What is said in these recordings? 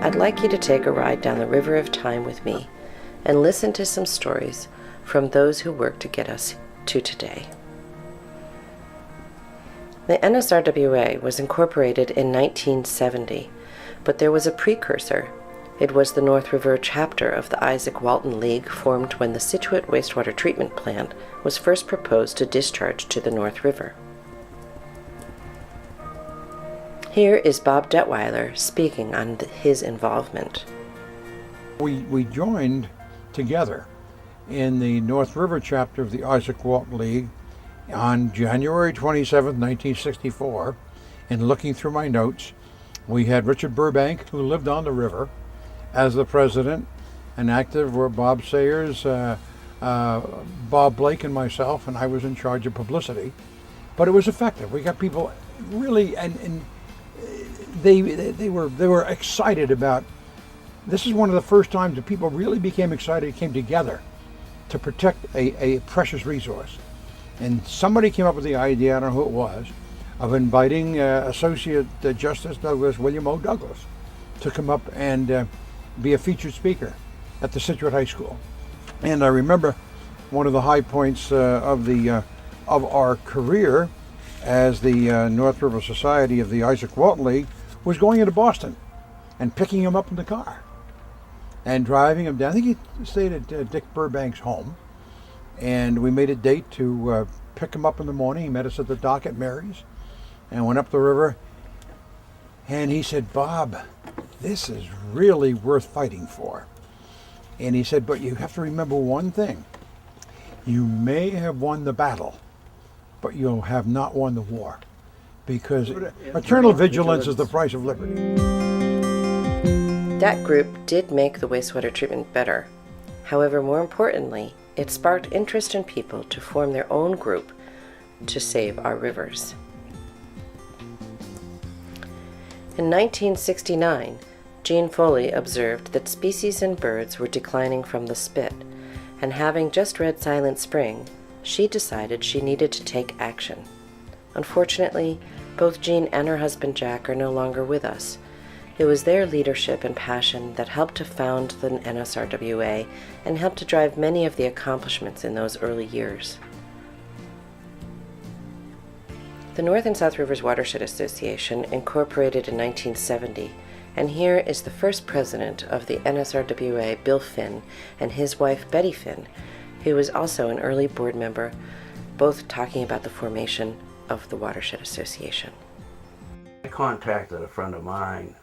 I'd like you to take a ride down the river of time with me and listen to some stories from those who worked to get us to today. The NSRWA was incorporated in 1970, but there was a precursor. It was the North River chapter of the Isaac Walton League, formed when the Scituate wastewater treatment plant was first proposed to discharge to the North River. Here is Bob Detwiler speaking on his involvement. We joined together in the North River chapter of the Isaac Walton League on January 27, 1964, and looking through my notes, we had Richard Burbank, who lived on the river, as the president, and active were Bob Sayers, Bob Blake, and myself, and I was in charge of publicity. But it was effective. We got people really, and they were excited about. This is one of the first times that people really became excited, came together to protect a precious resource. And somebody came up with the idea, I don't know who it was, of inviting Associate Justice Douglas, William O. Douglas, to come up and be a featured speaker at the Scituate High School. And I remember one of the high points of our career as the North River Society of the Isaac Walton League was going into Boston and picking him up in the car and driving him down. I think he stayed at Dick Burbank's home. And we made a date to pick him up in the morning. He met us at the dock at Mary's and went up the river. And he said, "Bob, this is really worth fighting for." And he said, "But you have to remember one thing. You may have won the battle, but you'll have not won the war. Because eternal vigilance is the price of liberty." That group did make the wastewater treatment better. However, more importantly, it sparked interest in people to form their own group to save our rivers. In 1969, Jean Foley observed that species in birds were declining from the spit, and having just read Silent Spring, she decided she needed to take action. Unfortunately, both Jean and her husband Jack are no longer with us. It was their leadership and passion that helped to found the NSRWA and helped to drive many of the accomplishments in those early years. The North and South Rivers Watershed Association incorporated in 1970, and here is the first president of the NSRWA, Bill Finn, and his wife Betty Finn, who was also an early board member, both talking about the formation of the Watershed Association. I contacted a friend of mine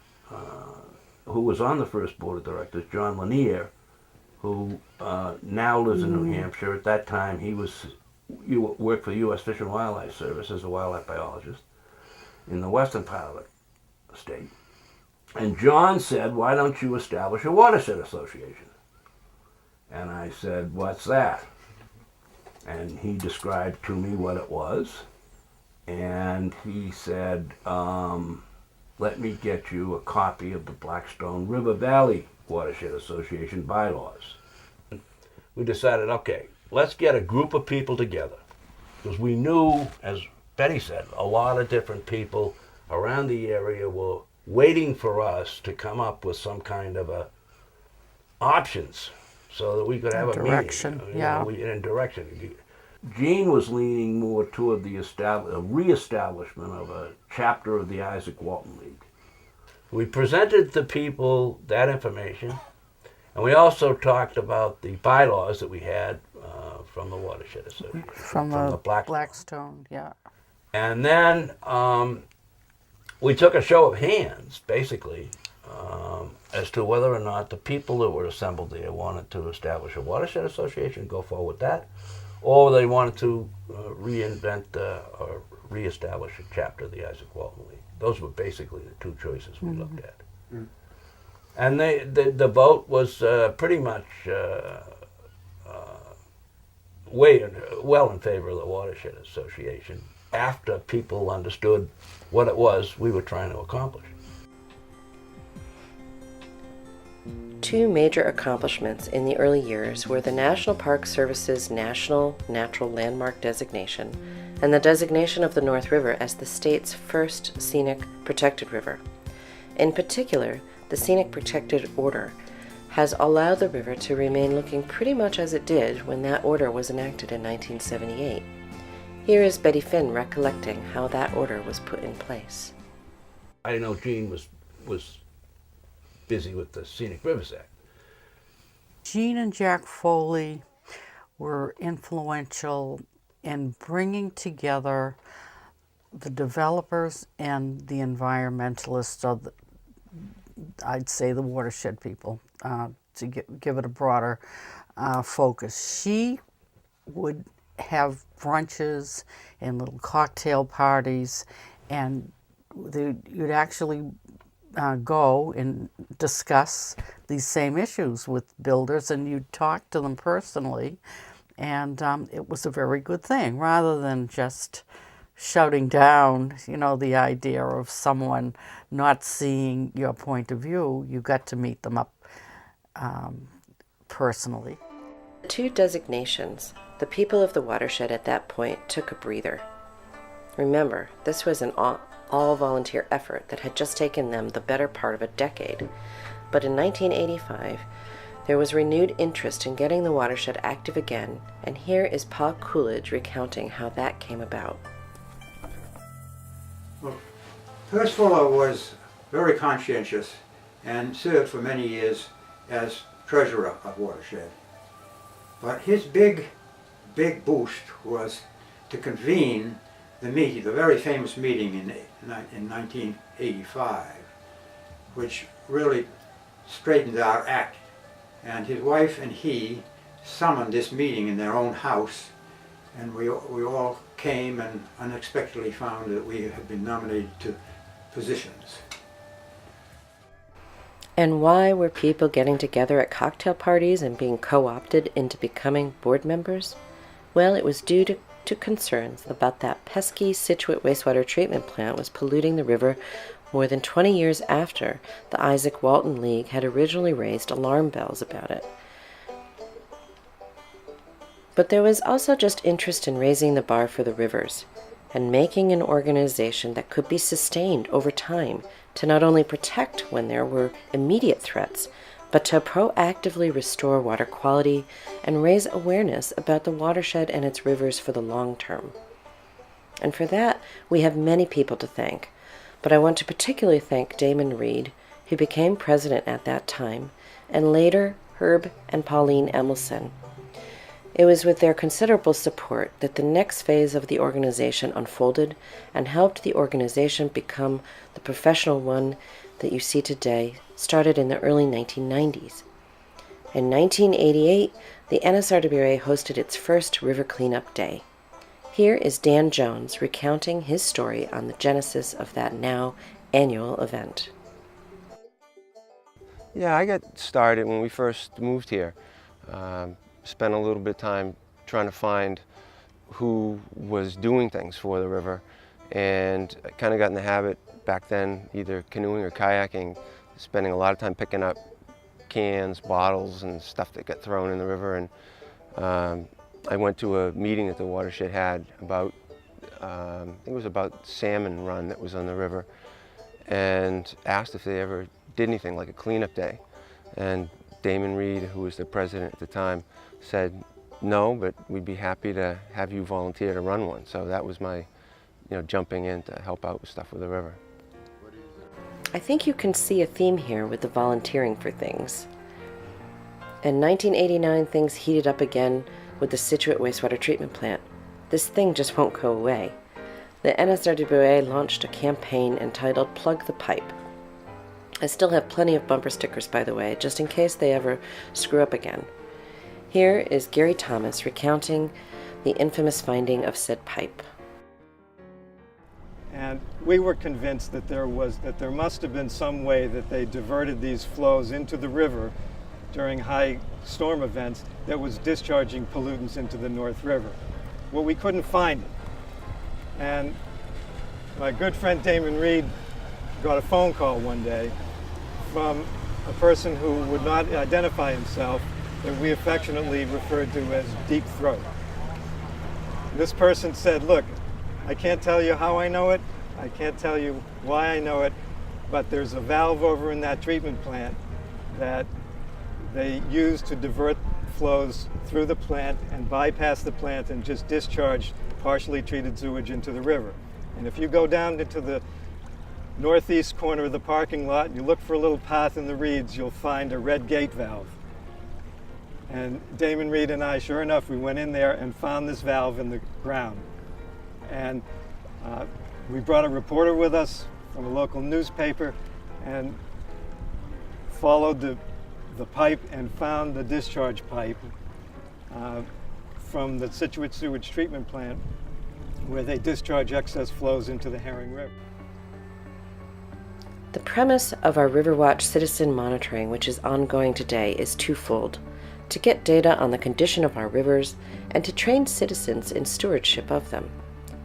who was on the first board of directors, John Lanier, who now lives in New Hampshire. At that time, he worked for the U.S. Fish and Wildlife Service as a wildlife biologist in the western part of the state. And John said, "Why don't you establish a watershed association?" And I said, "What's that?" And he described to me what it was. And he said, "Let me get you a copy of the Blackstone River Valley Watershed Association bylaws." We decided, okay, let's get a group of people together. Because we knew, as Betty said, a lot of different people around the area were waiting for us to come up with some kind of options so that we could have a direction. meeting. In direction. Jean was leaning more toward the re-establishment of a chapter of the Isaac Walton League. We presented to people that information, and we also talked about the bylaws that we had from the Watershed Association. From the Blackstone, yeah. And then we took a show of hands, basically, as to whether or not the people that were assembled there wanted to establish a Watershed Association, go forward with that, or they wanted to reinvent or reestablish a chapter of the Isaac Walton League. Those were basically the two choices we looked at. Mm. And the vote was pretty much well in favor of the Watershed Association after people understood what it was we were trying to accomplish. Two major accomplishments in the early years were the National Park Service's National Natural Landmark designation and the designation of the North River as the state's first scenic protected river. In particular, the Scenic Protected Order has allowed the river to remain looking pretty much as it did when that order was enacted in 1978. Here is Betty Finn recollecting how that order was put in place. I know Gene was busy with the Scenic Rivers Act. Gene and Jack Foley were influential in bringing together the developers and the environmentalists of, I'd say, the watershed people, to give it a broader focus. She would have brunches and little cocktail parties, and you'd actually go and discuss these same issues with builders, and you'd talk to them personally, and it was a very good thing, rather than just shouting down, the idea of someone not seeing your point of view. You got to meet them up personally. The two designations, the people of the watershed at that point took a breather. Remember, this was an all-volunteer effort that had just taken them the better part of a decade. But in 1985, there was renewed interest in getting the watershed active again, and here is Pa Coolidge recounting how that came about. Well, Percival was very conscientious and served for many years as treasurer of Watershed. But his big boost was to convene the meeting, the very famous meeting in 1985, which really straightened our act. And his wife and he summoned this meeting in their own house, and we all came and unexpectedly found that we had been nominated to positions. And why were people getting together at cocktail parties and being co-opted into becoming board members? Well, it was due to concerns about that pesky Scituate wastewater treatment plant was polluting the river more than 20 years after the Isaac Walton League had originally raised alarm bells about it. But there was also just interest in raising the bar for the rivers and making an organization that could be sustained over time to not only protect when there were immediate threats, but to proactively restore water quality and raise awareness about the watershed and its rivers for the long term. And for that, we have many people to thank, but I want to particularly thank Damon Reed, who became president at that time, and later Herb and Pauline Emelson. It was with their considerable support that the next phase of the organization unfolded and helped the organization become the professional one that you see today, started in the early 1990s. In 1988, the NSRWA hosted its first River Cleanup Day. Here is Dan Jones recounting his story on the genesis of that now annual event. Yeah, I got started when we first moved here. Spent a little bit of time trying to find who was doing things for the river, and I kind of got in the habit back then, either canoeing or kayaking, spending a lot of time picking up cans, bottles, and stuff that got thrown in the river. And I went to a meeting that the Watershed had about, I think it was about salmon run that was on the river, and asked if they ever did anything like a cleanup day. And Damon Reed, who was the president at the time, said no, but we'd be happy to have you volunteer to run one. So that was my, jumping in to help out with stuff with the river. I think you can see a theme here with the volunteering for things. In 1989, things heated up again with the Scituate wastewater treatment plant. This thing just won't go away. The NSRWA launched a campaign entitled Plug the Pipe. I still have plenty of bumper stickers, by the way, just in case they ever screw up again. Here is Gary Thomas recounting the infamous finding of said pipe. And we were convinced that there must have been some way that they diverted these flows into the river during high storm events that was discharging pollutants into the North River. Well, we couldn't find it. And my good friend Damon Reed got a phone call one day from a person who would not identify himself, that we affectionately referred to as Deep Throat. This person said, look, I can't tell you how I know it, I can't tell you why I know it, but there's a valve over in that treatment plant that they use to divert flows through the plant and bypass the plant and just discharge partially treated sewage into the river. And if you go down into the northeast corner of the parking lot and you look for a little path in the reeds, you'll find a red gate valve. And Damon Reed and I, sure enough, we went in there and found this valve in the ground. And we brought a reporter with us from a local newspaper and followed the pipe and found the discharge pipe from the Scituate sewage treatment plant where they discharge excess flows into the Herring River. The premise of our Riverwatch citizen monitoring, which is ongoing today, is twofold: to get data on the condition of our rivers and to train citizens in stewardship of them.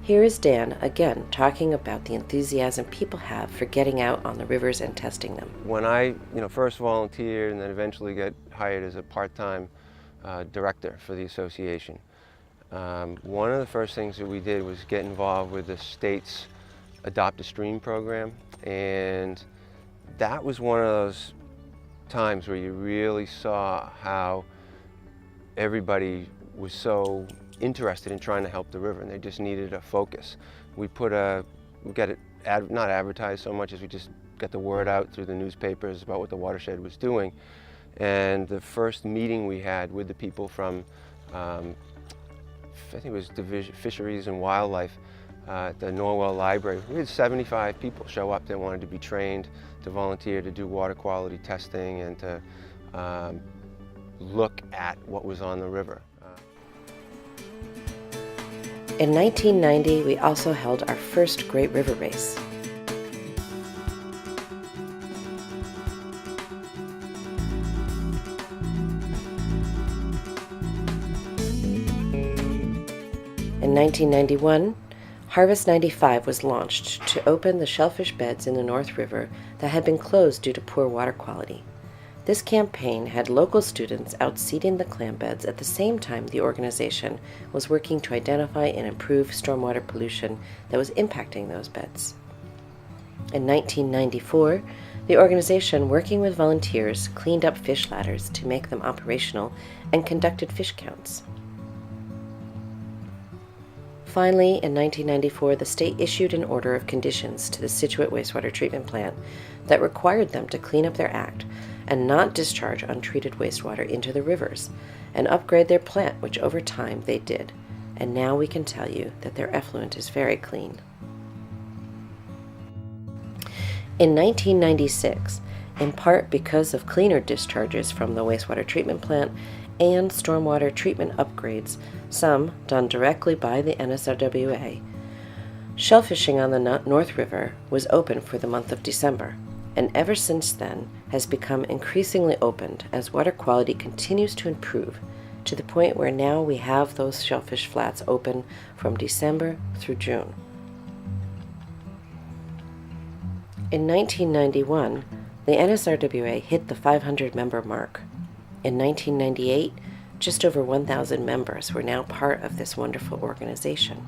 Here is Dan again talking about the enthusiasm people have for getting out on the rivers and testing them. When I first volunteered and then eventually got hired as a part-time director for the association, one of the first things that we did was get involved with the state's Adopt a Stream program, and that was one of those times where you really saw how everybody was so interested in trying to help the river, and they just needed a focus. We got it not advertised so much as we just got the word out through the newspapers about what the Watershed was doing. And the first meeting we had with the people from, I think it was Fisheries and Wildlife at the Norwell Library, we had 75 people show up that wanted to be trained to volunteer to do water quality testing and to look at what was on the river. In 1990, we also held our first Great River Race. In 1991, Harvest 95 was launched to open the shellfish beds in the North River that had been closed due to poor water quality. This campaign had local students out seeding the clam beds at the same time the organization was working to identify and improve stormwater pollution that was impacting those beds. In 1994, the organization, working with volunteers, cleaned up fish ladders to make them operational and conducted fish counts. Finally, in 1994, the state issued an order of conditions to the Scituate wastewater treatment plant that required them to clean up their act and not discharge untreated wastewater into the rivers, and upgrade their plant, which over time they did. And now we can tell you that their effluent is very clean. In 1996, in part because of cleaner discharges from the wastewater treatment plant and stormwater treatment upgrades, some done directly by the NSRWA, shellfishing on the North River was open for the month of December, and ever since then has become increasingly opened as water quality continues to improve to the point where now we have those shellfish flats open from December through June. In 1991, the NSRWA hit the 500-member mark. In 1998, just over 1,000 members were now part of this wonderful organization.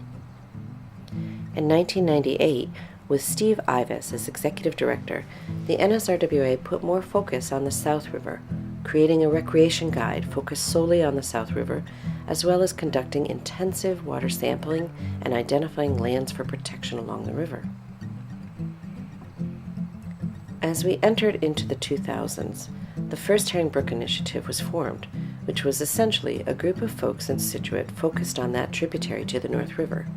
In 1998, with Steve Ives as executive director, the NSRWA put more focus on the South River, creating a recreation guide focused solely on the South River, as well as conducting intensive water sampling and identifying lands for protection along the river. As we entered into the 2000s, the first Herringbrook Initiative was formed, which was essentially a group of folks in Scituate focused on that tributary to the North River.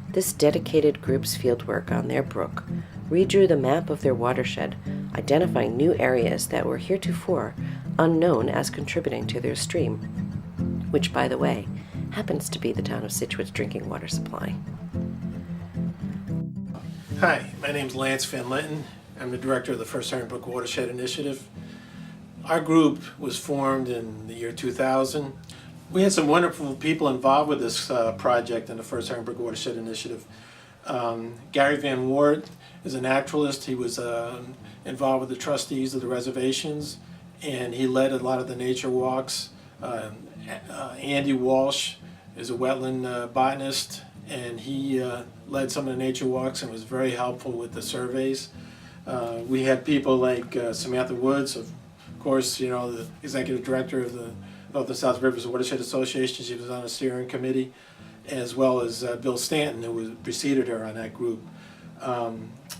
This dedicated group's fieldwork on their brook redrew the map of their watershed, identifying new areas that were heretofore unknown as contributing to their stream, which, by the way, happens to be the town of Scituate's drinking water supply. Hi, my name's Lance Van Lenten. I'm the director of the First Herringbrook Watershed Initiative. Our group was formed in the year 2000. We had some wonderful people involved with this project in the First Herringbrook Watershed Initiative. Gary Van Wart is a naturalist. He was involved with the trustees of the reservations, and he led a lot of the nature walks. Andy Walsh is a wetland botanist, and he led some of the nature walks and was very helpful with the surveys. We had people like Samantha Woods, of course, you know, the executive director of the South Rivers Watershed Association. She was on a steering committee, as well as Bill Stanton, who preceded her on that group.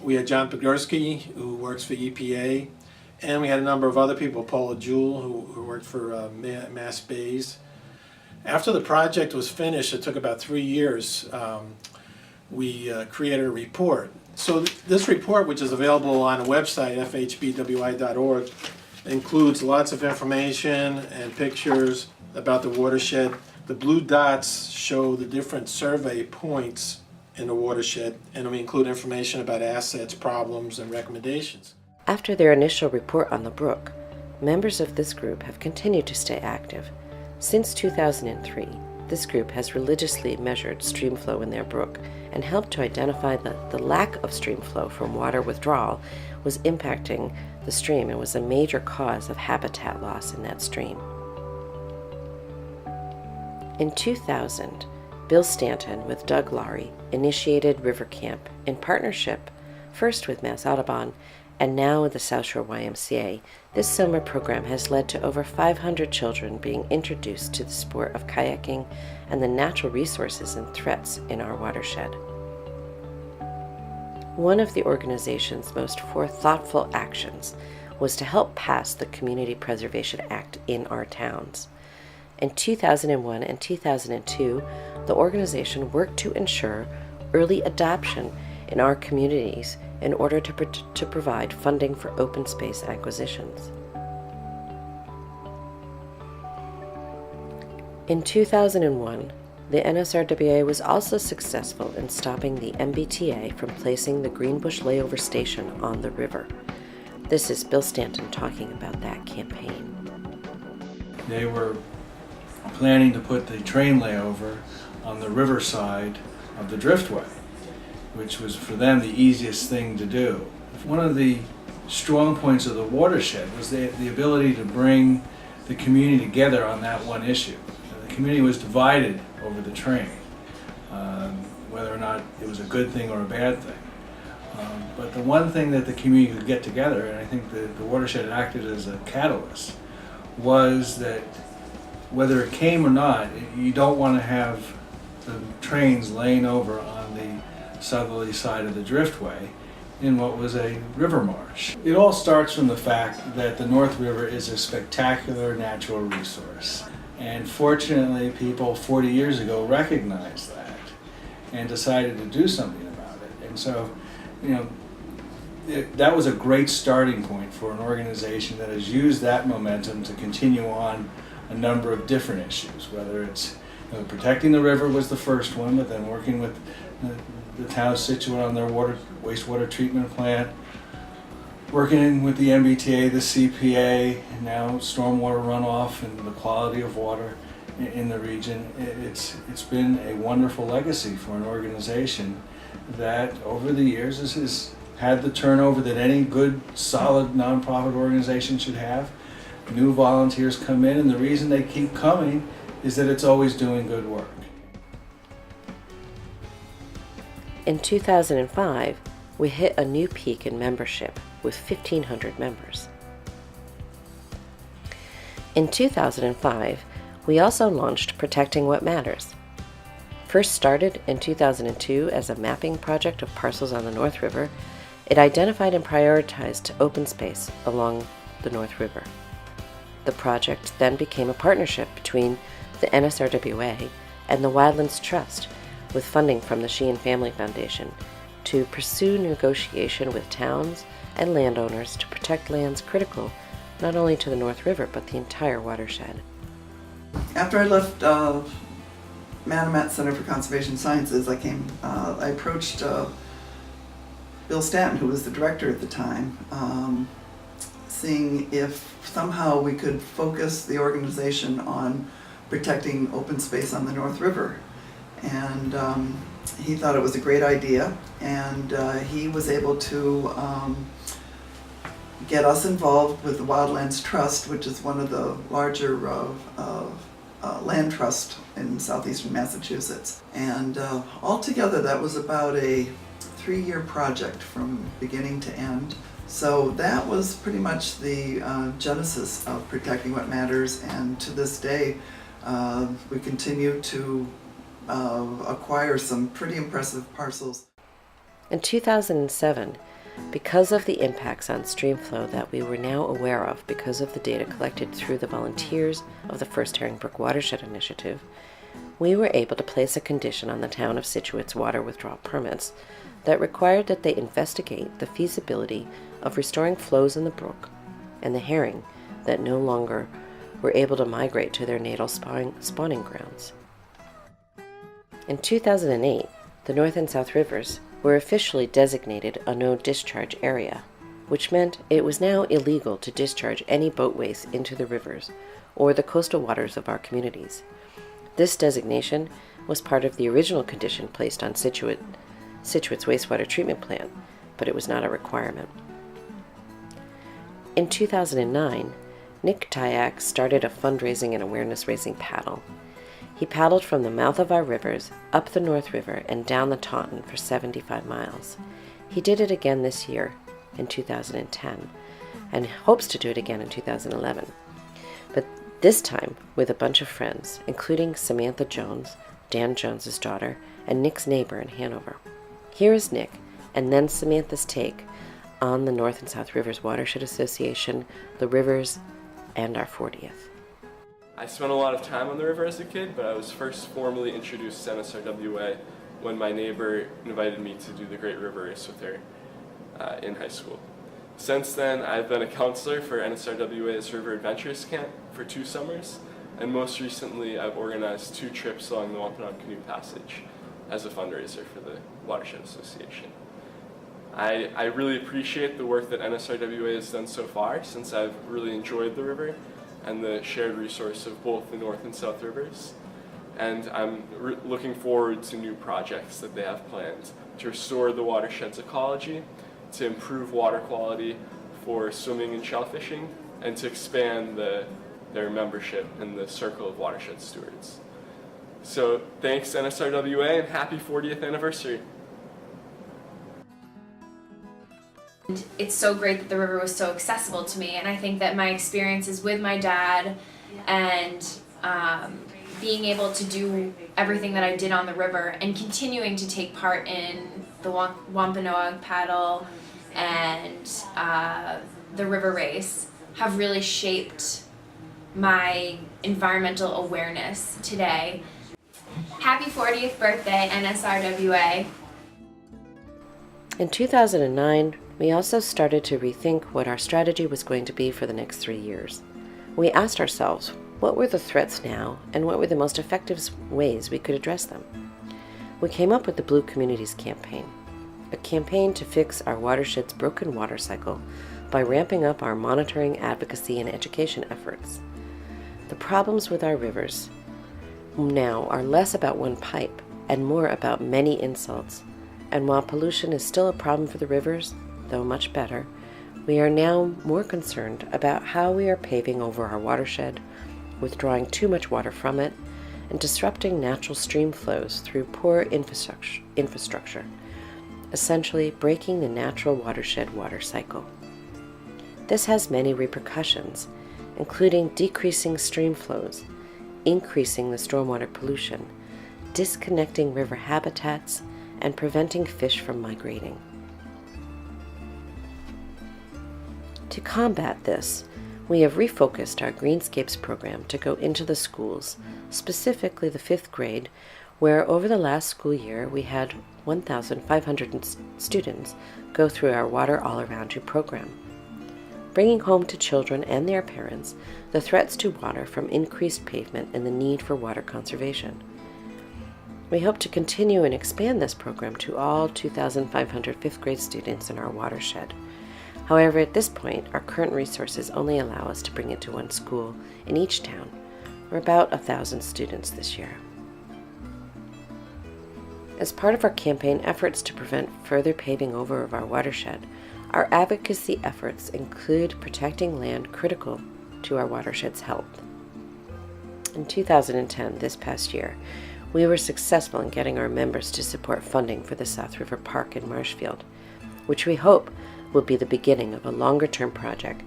We had John Pogorski, who works for EPA, and we had a number of other people, Paula Jewell, who worked for Mass Bays. After the project was finished, it took about 3 years, we created a report. So this report, which is available on a website, fhbwi.org, includes lots of information and pictures about the watershed. The blue dots show the different survey points in the watershed, and we include information about assets, problems, and recommendations. After their initial report on the brook, members of this group have continued to stay active. Since 2003, this group has religiously measured stream flow in their brook and helped to identify that the lack of stream flow from water withdrawal was impacting the stream and was a major cause of habitat loss in that stream. In 2000, Bill Stanton with Doug Laurie initiated River Camp in partnership first with Mass Audubon and now with the South Shore YMCA. This summer program has led to over 500 children being introduced to the sport of kayaking and the natural resources and threats in our watershed. One of the organization's most thoughtful actions was to help pass the Community Preservation Act in our towns. In 2001 and 2002, the organization worked to ensure early adoption in our communities in order to provide funding for open space acquisitions. In 2001, the NSRWA was also successful in stopping the MBTA from placing the Greenbush layover station on the river. This is Bill Stanton talking about that campaign. They were planning to put the train layover on the riverside of the Driftway, which was for them the easiest thing to do. One of the strong points of the watershed was the ability to bring the community together on that one issue. The community was divided over the train, whether or not it was a good thing or a bad thing. But the one thing that the community could get together, and I think the watershed acted as a catalyst, was that whether it came or not, you don't want to have the trains laying over on the southerly side of the Driftway in what was a river marsh. It all starts from the fact that the North River is a spectacular natural resource. And fortunately, people 40 years ago recognized that and decided to do something about it. And so, that was a great starting point for an organization that has used that momentum to continue on a number of different issues, whether it's protecting the river was the first one, but then working with the town of Scituate on their wastewater treatment plant, working with the MBTA, the CPA, and now stormwater runoff and the quality of water in the region. It's been a wonderful legacy for an organization that over the years has had the turnover that any good, solid nonprofit organization should have. New volunteers come in, and the reason they keep coming is that it's always doing good work. In 2005, we hit a new peak in membership with 1,500 members. In 2005, we also launched Protecting What Matters. First started in 2002 as a mapping project of parcels on the North River, it identified and prioritized open space along the North River. The project then became a partnership between the NSRWA and the Wildlands Trust, with funding from the Sheehan Family Foundation, to pursue negotiation with towns and landowners to protect lands critical not only to the North River but the entire watershed. After I left Manomet Center for Conservation Sciences, I approached Bill Stanton, who was the director at the time, seeing if somehow we could focus the organization on protecting open space on the North River. And he thought it was a great idea, and he was able to get us involved with the Wildlands Trust, which is one of the larger land trusts in southeastern Massachusetts. And altogether that was about a 3-year project from beginning to end. So that was pretty much the genesis of Protecting What Matters, and to this day we continue to acquire some pretty impressive parcels. In 2007, because of the impacts on stream flow that we were now aware of because of the data collected through the volunteers of the First Herringbrook Watershed Initiative, we were able to place a condition on the town of Scituate's water withdrawal permits that required that they investigate the feasibility of restoring flows in the brook and the herring that no longer were able to migrate to their natal spawning grounds. In 2008, the North and South Rivers were officially designated a no-discharge area, which meant it was now illegal to discharge any boat waste into the rivers or the coastal waters of our communities. This designation was part of the original condition placed on Scituate's wastewater treatment plant, but it was not a requirement. In 2009, Nick Tyak started a fundraising and awareness-raising paddle. He paddled from the mouth of our rivers, up the North River, and down the Taunton for 75 miles. He did it again this year, in 2010, and hopes to do it again in 2011. But this time with a bunch of friends, including Samantha Jones, Dan Jones's daughter, and Nick's neighbor in Hanover. Here is Nick, and then Samantha's take on the North and South Rivers Watershed Association, the rivers, and our 40th. I spent a lot of time on the river as a kid, but I was first formally introduced to NSRWA when my neighbor invited me to do the Great River Race with her in high school. Since then, I've been a counselor for NSRWA's River Adventures Camp for 2 summers, and most recently I've organized 2 trips along the Wampanoag Canoe Passage as a fundraiser for the Watershed Association. I really appreciate the work that NSRWA has done so far, since I've really enjoyed the river and the shared resource of both the North and South Rivers. And I'm looking forward to new projects that they have planned to restore the watershed's ecology, to improve water quality for swimming and shellfishing, and to expand their membership in the circle of watershed stewards. So thanks NSRWA and happy 40th anniversary. It's so great that the river was so accessible to me, and I think that my experiences with my dad and being able to do everything that I did on the river and continuing to take part in the Wampanoag paddle and the river race have really shaped my environmental awareness today. Happy 40th birthday, NSRWA. In 2009, we also started to rethink what our strategy was going to be for the next 3 years. We asked ourselves, what were the threats now, and what were the most effective ways we could address them? We came up with the Blue Communities Campaign, a campaign to fix our watershed's broken water cycle by ramping up our monitoring, advocacy, and education efforts. The problems with our rivers now are less about one pipe and more about many insults. And while pollution is still a problem for the rivers, though much better, we are now more concerned about how we are paving over our watershed, withdrawing too much water from it, and disrupting natural stream flows through poor infrastructure, essentially breaking the natural watershed water cycle. This has many repercussions, including decreasing stream flows, increasing the stormwater pollution, disconnecting river habitats, and preventing fish from migrating. To combat this, we have refocused our Greenscapes program to go into the schools, specifically the 5th grade, where over the last school year we had 1,500 students go through our Water All Around You program, bringing home to children and their parents the threats to water from increased pavement and the need for water conservation. We hope to continue and expand this program to all 2,500 5th grade students in our watershed. However, at this point, our current resources only allow us to bring it to one school in each town, or about 1,000 students this year. As part of our campaign efforts to prevent further paving over of our watershed, our advocacy efforts include protecting land critical to our watershed's health. In 2010, this past year, we were successful in getting our members to support funding for the South River Park in Marshfield, which we hope will be the beginning of a longer-term project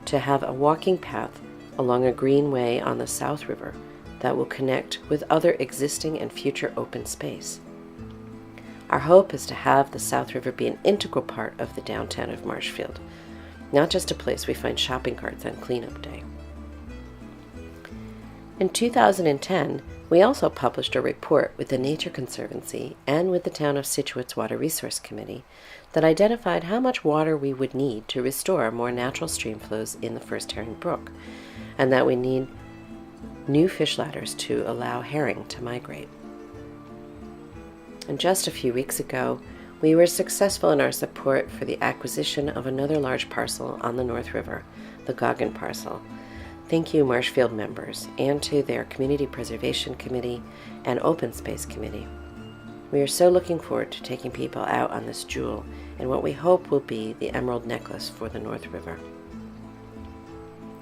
to have a walking path along a greenway on the South River that will connect with other existing and future open space. Our hope is to have the South River be an integral part of the downtown of Marshfield, not just a place we find shopping carts on cleanup day. In 2010, we also published a report with the Nature Conservancy and with the Town of Scituate's Water Resource Committee that identified how much water we would need to restore more natural stream flows in the First Herring Brook, and that we need new fish ladders to allow herring to migrate. And just a few weeks ago, we were successful in our support for the acquisition of another large parcel on the North River, the Goggin parcel. Thank you, Marshfield members, and to their Community Preservation Committee and Open Space Committee. We are so looking forward to taking people out on this jewel in what we hope will be the emerald necklace for the North River.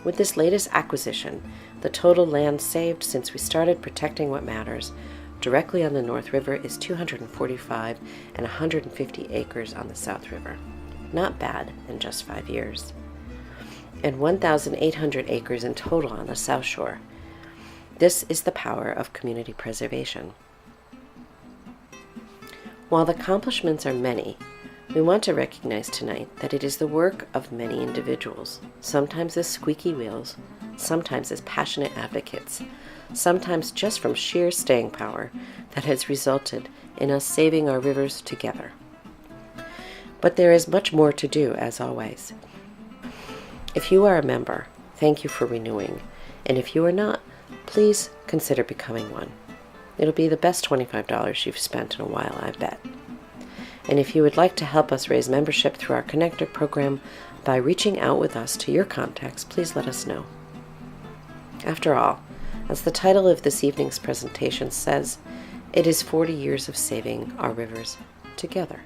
With this latest acquisition, the total land saved since we started protecting what matters directly on the North River is 245 and 150 acres on the South River. Not bad in just 5 years. And 1,800 acres in total on the South Shore. This is the power of community preservation. While the accomplishments are many, we want to recognize tonight that it is the work of many individuals, sometimes as squeaky wheels, sometimes as passionate advocates, sometimes just from sheer staying power, that has resulted in us saving our rivers together. But there is much more to do, as always. If you are a member, thank you for renewing, and if you are not, please consider becoming one. It'll be the best $25 you've spent in a while, I bet. And if you would like to help us raise membership through our Connector program by reaching out with us to your contacts, please let us know. After all, as the title of this evening's presentation says, it is 40 years of saving our rivers together.